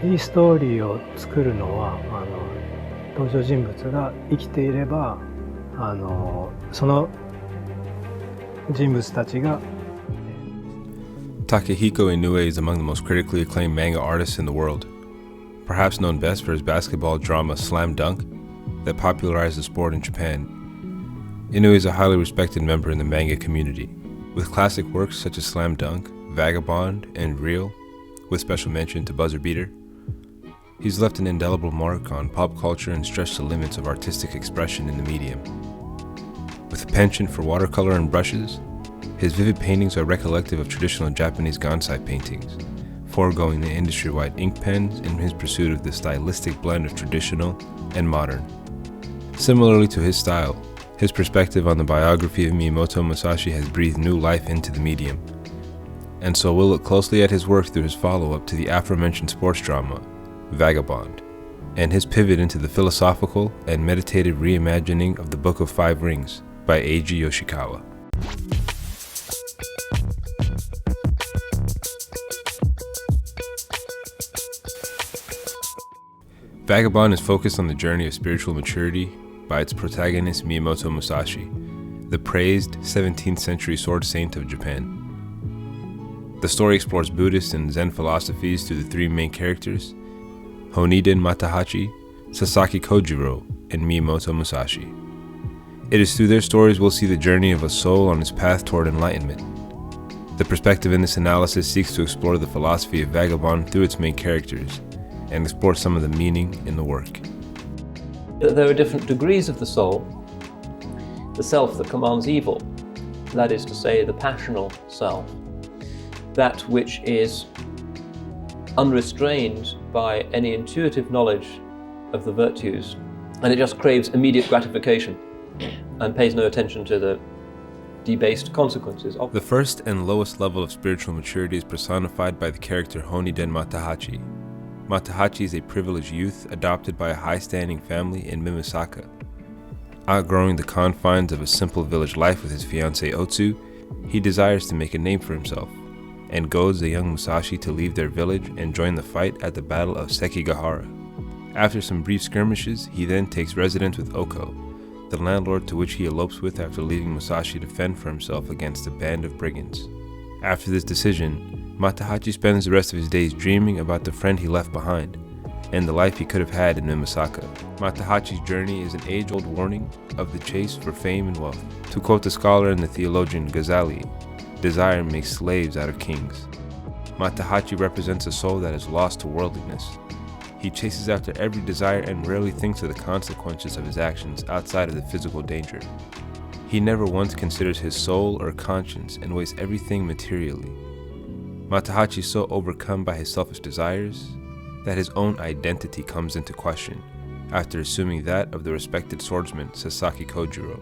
いいストーリーを作るのは登場人物が生きていればその人物たちが Takehiko Inoue is among the most critically acclaimed manga artists in the world, perhaps known best for his basketball drama Slam Dunk that popularized the sport in Japan. Inoue is a highly respected member in the manga community, with classic works such as Slam Dunk, Vagabond, and Real, with special mention to Buzzer Beater. He's left an indelible mark on pop culture and stretched the limits of artistic expression in the medium. With a penchant for watercolor and brushes, his vivid paintings are recollective of traditional Japanese gansai paintings, foregoing the industry-wide ink pens in his pursuit of the stylistic blend of traditional and modern. Similarly to his style, his perspective on the biography of Miyamoto Musashi has breathed new life into the medium, and so we'll look closely at his work through his follow-up to the aforementioned sports drama, Vagabond, and his pivot into the philosophical and meditative reimagining of the Book of Five Rings by Eiji Yoshikawa. Vagabond is focused on the journey of spiritual maturity by its protagonist Miyamoto Musashi, the praised 17th century sword saint of Japan. The story explores Buddhist and Zen philosophies through the three main characters, Honiden Matahachi, Sasaki Kojiro, and Miyamoto Musashi. It is through their stories we'll see the journey of a soul on its path toward enlightenment. The perspective in this analysis seeks to explore the philosophy of Vagabond through its main characters, and explore some of the meaning in the work. There are different degrees of the soul. The self that commands evil, that is to say, the passional self, that which is unrestrained by any intuitive knowledge of the virtues, and it just craves immediate gratification and pays no attention to the debased consequences of it. The first and lowest level of spiritual maturity is personified by the character Honiden Matahachi. Matahachi is a privileged youth adopted by a high-standing family in Mimisaka. Outgrowing the confines of a simple village life with his fiancée Otsu, he desires to make a name for himself, and goads the young Musashi to leave their village and join the fight at the Battle of Sekigahara. After some brief skirmishes, he then takes residence with Oko, the landlord to which he elopes with after leaving Musashi to fend for himself against a band of brigands. After this decision, Matahachi spends the rest of his days dreaming about the friend he left behind, and the life he could have had in Mimisaka. Matahachi's journey is an age-old warning of the chase for fame and wealth. To quote the scholar and the theologian Ghazali, desire makes slaves out of kings. Matahachi represents a soul that is lost to worldliness. He chases after every desire and rarely thinks of the consequences of his actions outside of the physical danger. He never once considers his soul or conscience and weighs everything materially. Matahachi is so overcome by his selfish desires that his own identity comes into question after assuming that of the respected swordsman Sasaki Kojiro.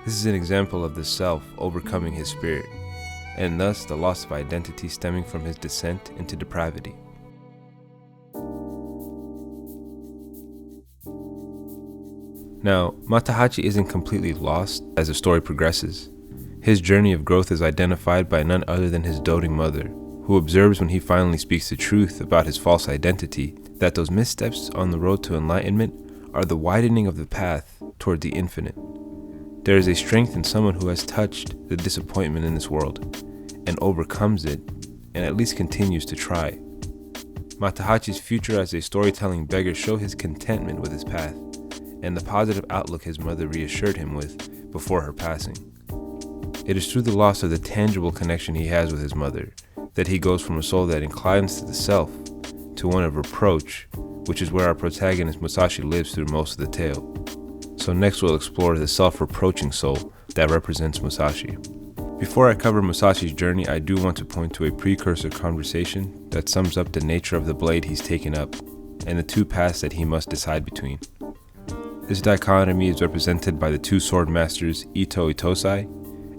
This is an example of the self overcoming his spirit, and thus the loss of identity stemming from his descent into depravity. Now, Matahachi isn't completely lost as the story progresses. His journey of growth is identified by none other than his doting mother, who observes when he finally speaks the truth about his false identity that those missteps on the road to enlightenment are the widening of the path toward the infinite. There is a strength in someone who has touched the disappointment in this world and overcomes it, and at least continues to try. Matahachi's future as a storytelling beggar show his contentment with his path, and the positive outlook his mother reassured him with before her passing. It is through the loss of the tangible connection he has with his mother that he goes from a soul that inclines to the self to one of reproach, which is where our protagonist Musashi lives through most of the tale. So next we'll explore the self-reproaching soul that represents Musashi. Before I cover Musashi's journey, I do want to point to a precursor conversation that sums up the nature of the blade he's taken up and the two paths that he must decide between. This dichotomy is represented by the two sword masters Ito Itosai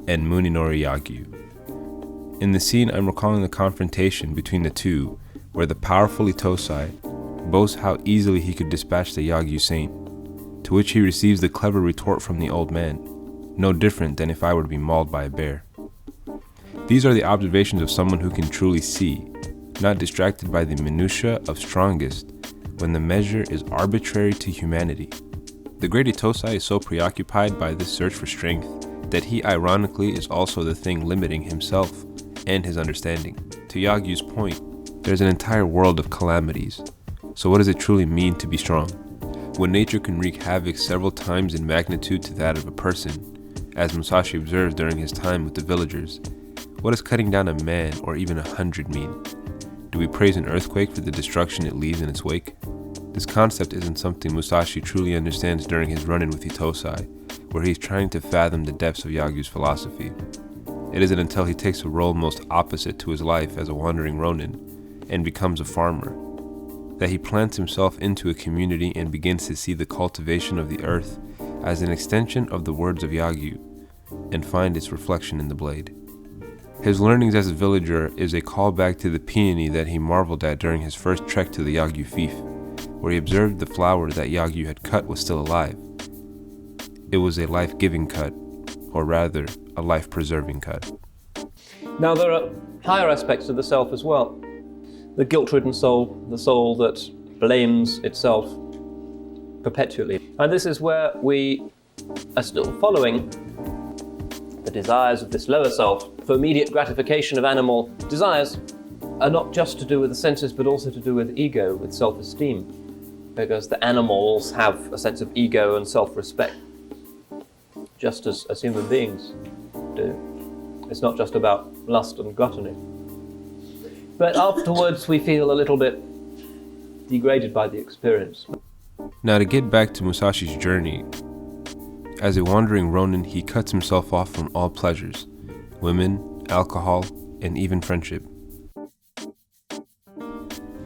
and Muninori Yagyu. In the scene, I'm recalling the confrontation between the two, where the powerful Itosai boasts how easily he could dispatch the Yagyu saint, to which he receives the clever retort from the old man, no different than if I were to be mauled by a bear. These are the observations of someone who can truly see, not distracted by the minutiae of strongest, when the measure is arbitrary to humanity. The great Itosai is so preoccupied by this search for strength that he ironically is also the thing limiting himself and his understanding. To Yagyu's point, there's an entire world of calamities. So what does it truly mean to be strong? When nature can wreak havoc several times in magnitude to that of a person, as Musashi observes during his time with the villagers, what does cutting down a man or even 100 mean? Do we praise an earthquake for the destruction it leaves in its wake? This concept isn't something Musashi truly understands during his run-in with Itosai, where he's trying to fathom the depths of Yagyu's philosophy. It isn't until he takes a role most opposite to his life as a wandering ronin and becomes a farmer that he plants himself into a community and begins to see the cultivation of the earth as an extension of the words of Yagyu and find its reflection in the blade. His learnings as a villager is a callback to the peony that he marveled at during his first trek to the Yagyu fief, where he observed the flower that Yagyu had cut was still alive. It was a life-giving cut, or rather, a life-preserving cut. Now there are higher aspects of the self as well. The guilt-ridden soul, the soul that blames itself perpetually. And this is where we are still following the desires of this lower self for immediate gratification of animal desires are not just to do with the senses, but also to do with ego, with self-esteem, because the animals have a sense of ego and self-respect, just as human beings do. It's not just about lust and gluttony. But afterwards we feel a little bit degraded by the experience. Now to get back to Musashi's journey, as a wandering ronin, he cuts himself off from all pleasures, women, alcohol, and even friendship.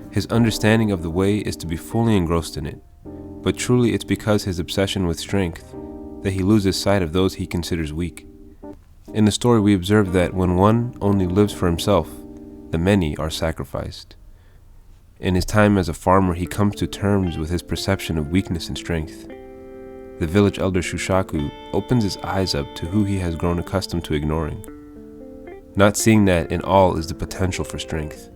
His understanding of the way is to be fully engrossed in it, but truly it's because his obsession with strength that he loses sight of those he considers weak. In the story we observe that when one only lives for himself, the many are sacrificed. In his time as a farmer, he comes to terms with his perception of weakness and strength. The village elder Shushaku opens his eyes up to who he has grown accustomed to ignoring, not seeing that in all is the potential for strength.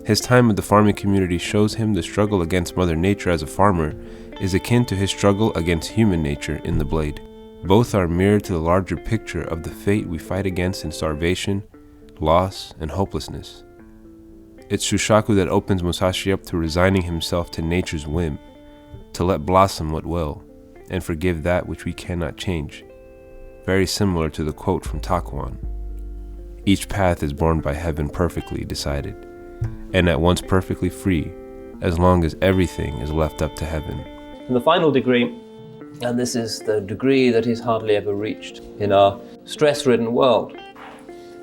His time with the farming community shows him the struggle against Mother Nature as a farmer is akin to his struggle against human nature in the blade. Both are mirrored to the larger picture of the fate we fight against in starvation, loss, and hopelessness. It's Shushaku that opens Musashi up to resigning himself to nature's whim, to let blossom what will, and forgive that which we cannot change. Very similar to the quote from Takuan. Each path is borne by heaven perfectly decided, and at once perfectly free, as long as everything is left up to heaven. And the final degree, and this is the degree that is hardly ever reached in our stress-ridden world,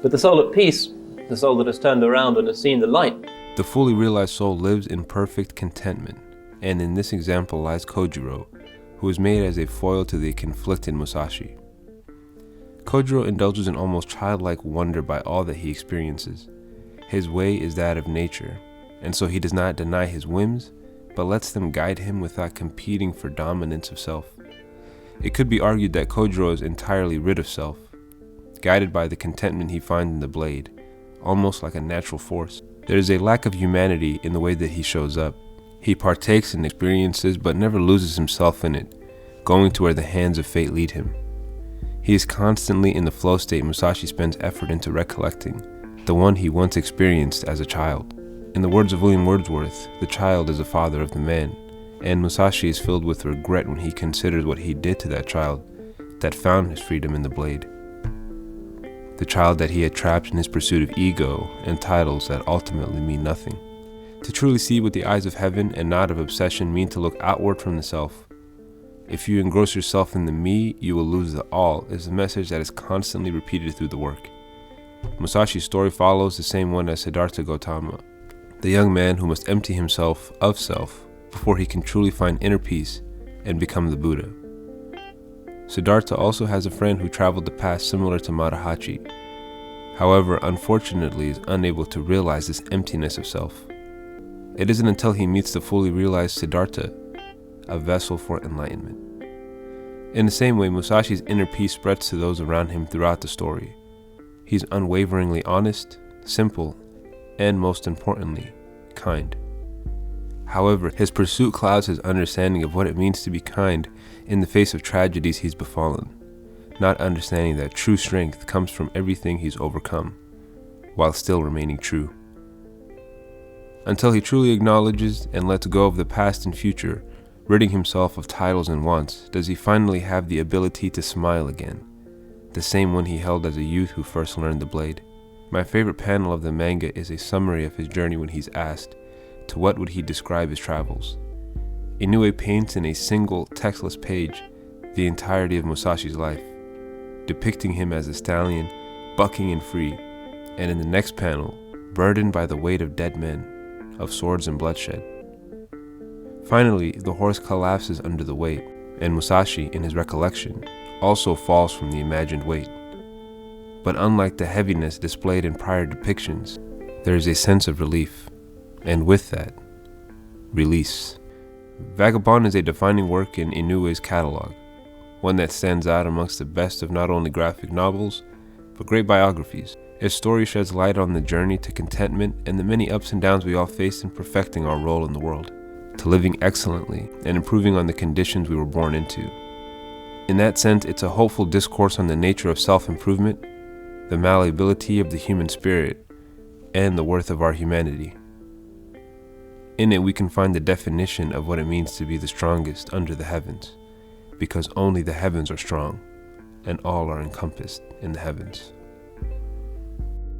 but the soul at peace, the soul that has turned around and has seen the light. The fully realized soul lives in perfect contentment, and in this example lies Kojiro, who is made as a foil to the conflicted Musashi. Kojiro indulges in almost childlike wonder by all that he experiences. His way is that of nature, and so he does not deny his whims, but lets them guide him without competing for dominance of self. It could be argued that Kojiro is entirely rid of self, guided by the contentment he finds in the blade, almost like a natural force. There is a lack of humanity in the way that he shows up. He partakes in experiences but never loses himself in it, going to where the hands of fate lead him. He is constantly in the flow state Musashi spends effort into recollecting, the one he once experienced as a child. In the words of William Wordsworth, the child is the father of the man, and Musashi is filled with regret when he considers what he did to that child that found his freedom in the blade. The child that he had trapped in his pursuit of ego and titles that ultimately mean nothing. To truly see with the eyes of heaven and not of obsession mean to look outward from the self. If you engross yourself in the me, you will lose the all is a message that is constantly repeated through the work. Musashi's story follows the same one as Siddhartha Gautama, the young man who must empty himself of self before he can truly find inner peace and become the Buddha. Siddhartha also has a friend who traveled the path similar to Matahachi, however, unfortunately is unable to realize this emptiness of self. It isn't until he meets the fully realized Siddhartha, a vessel for enlightenment. In the same way, Musashi's inner peace spreads to those around him throughout the story. He's unwaveringly honest, simple, and most importantly, kind. However, his pursuit clouds his understanding of what it means to be kind in the face of tragedies he's befallen, not understanding that true strength comes from everything he's overcome, while still remaining true. Until he truly acknowledges and lets go of the past and future, ridding himself of titles and wants, does he finally have the ability to smile again, the same one he held as a youth who first learned the blade. My favorite panel of the manga is a summary of his journey when he's asked, to what would he describe his travels? Inoue paints in a single textless page the entirety of Musashi's life, depicting him as a stallion, bucking and free, and in the next panel, burdened by the weight of dead men, of swords and bloodshed. Finally, the horse collapses under the weight, and Musashi, in his recollection, also falls from the imagined weight. But unlike the heaviness displayed in prior depictions, there is a sense of relief, and with that, release. Vagabond is a defining work in Inoue's catalog, one that stands out amongst the best of not only graphic novels, but great biographies. His story sheds light on the journey to contentment and the many ups and downs we all face in perfecting our role in the world, to living excellently and improving on the conditions we were born into. In that sense, it's a hopeful discourse on the nature of self-improvement, the malleability of the human spirit, and the worth of our humanity. In it, we can find the definition of what it means to be the strongest under the heavens, because only the heavens are strong, and all are encompassed in the heavens.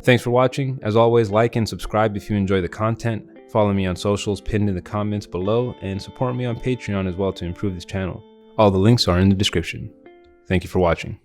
Thanks for watching. As always, like and subscribe if you enjoy the content. Follow me on socials pinned in the comments below, and support me on Patreon as well to improve this channel. All the links are in the description. Thank you for watching.